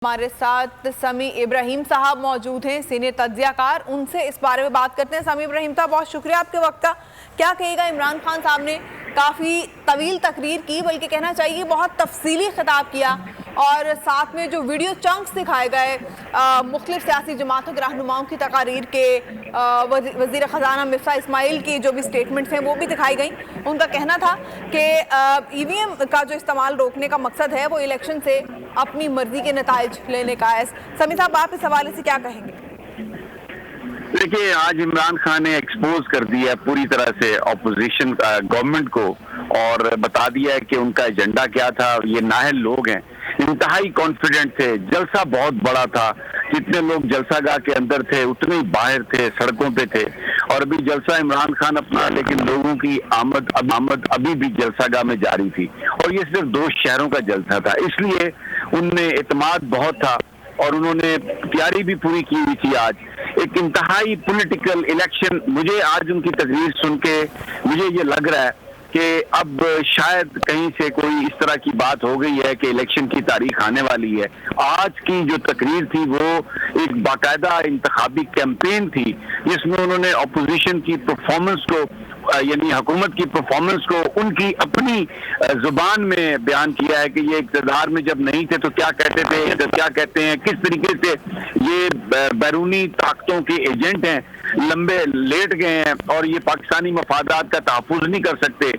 ہمارے ساتھ سمی ابراہیم صاحب موجود ہیں، سینئر تجزیہ کار، ان سے اس بارے میں بات کرتے ہیں۔ سمی ابراہیم صاحب، بہت شکریہ آپ کے وقت کا۔ کیا کہے گا، عمران خان صاحب نے کافی طویل تقریر کی، بلکہ کہنا چاہیے بہت تفصیلی خطاب کیا، اور ساتھ میں جو ویڈیو چنکس دکھائے گئے مختلف سیاسی جماعتوں کے رہنماؤں کی تقاریر کے، وزیر خزانہ مفتا اسماعیل کی جو بھی سٹیٹمنٹس ہیں وہ بھی دکھائی گئیں۔ ان کا کہنا تھا کہ ای وی ایم کا جو استعمال روکنے کا مقصد ہے وہ الیکشن سے اپنی مرضی کے نتائج لینے کا ہے۔ سمی صاحب، آپ اس حوالے سے کیا کہیں گے؟ دیکھیے، آج عمران خان نے ایکسپوز کر دیا پوری طرح سے اپوزیشن گورنمنٹ کو، اور بتا دیا ہے کہ ان کا ایجنڈا کیا تھا۔ یہ نااہل لوگ ہیں، انتہائی کانفیڈنٹ تھے، جلسہ بہت بڑا تھا، جتنے لوگ جلسہ گاہ کے اندر تھے اتنے ہی باہر تھے، سڑکوں پہ تھے، اور ابھی جلسہ عمران خان اپنا، لیکن لوگوں کی آمد ابھی بھی جلسہ گاہ میں جاری تھی، اور یہ صرف 2 شہروں کا جلسہ تھا، اس لیے ان میں اعتماد بہت تھا، اور انہوں نے تیاری بھی پوری کی ہوئی تھی۔ آج ایک انتہائی پولیٹیکل الیکشن، مجھے آج ان کی تقریر سن کے مجھے یہ لگ رہا ہے کہ اب شاید کہیں سے کوئی اس طرح کی بات ہو گئی ہے کہ الیکشن کی تاریخ آنے والی ہے۔ آج کی جو تقریر تھی وہ ایک باقاعدہ انتخابی کیمپین تھی، جس میں انہوں نے اپوزیشن کی پرفارمنس کو، یعنی حکومت کی پرفارمنس کو ان کی اپنی زبان میں بیان کیا ہے کہ یہ اقتدار میں جب نہیں تھے تو کیا کہتے تھے، کیا کہتے ہیں، کس طریقے سے یہ بیرونی طاقتوں کے ایجنٹ ہیں، لمبے لیٹ گئے ہیں، اور یہ پاکستانی مفادات کا تحفظ نہیں کر سکتے۔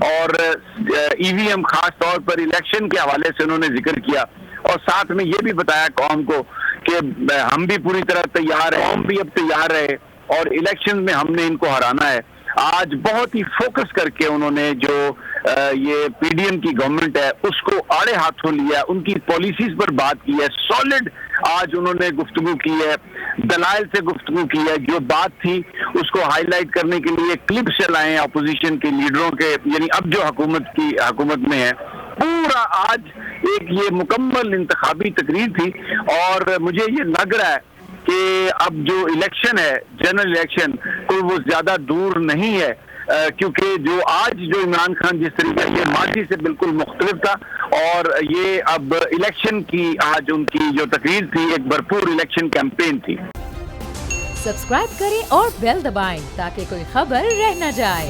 اور ای وی ایم خاص طور پر الیکشن کے حوالے سے انہوں نے ذکر کیا، اور ساتھ میں یہ بھی بتایا قوم کو کہ ہم بھی پوری طرح تیار ہیں، ہم بھی اب تیار رہے، اور الیکشن میں ہم نے ان کو ہرانا ہے۔ آج بہت ہی فوکس کر کے انہوں نے جو یہ پی ڈی ایم کی گورنمنٹ ہے اس کو آڑے ہاتھوں لیا، ان کی پالیسیز پر بات کی ہے، سالڈ آج انہوں نے گفتگو کی ہے، دلائل سے گفتگو کی ہے، جو بات تھی اس کو ہائی لائٹ کرنے کے لیے کلپس چلائے ہیں اپوزیشن کے لیڈروں کے، یعنی اب جو حکومت میں ہے۔ پورا آج ایک یہ مکمل انتخابی تقریر تھی، اور مجھے یہ لگ رہا ہے کہ اب جو الیکشن ہے، جنرل الیکشن، کوئی وہ زیادہ دور نہیں ہے، کیونکہ جو آج جو عمران خان جس طریقے سے ماضی سے بالکل مختلف تھا، اور یہ اب الیکشن کی آج ان کی جو تقریر تھی ایک بھرپور الیکشن کیمپین تھی۔ سبسکرائب کریں اور بیل دبائیں تاکہ کوئی خبر رہ نہ جائے۔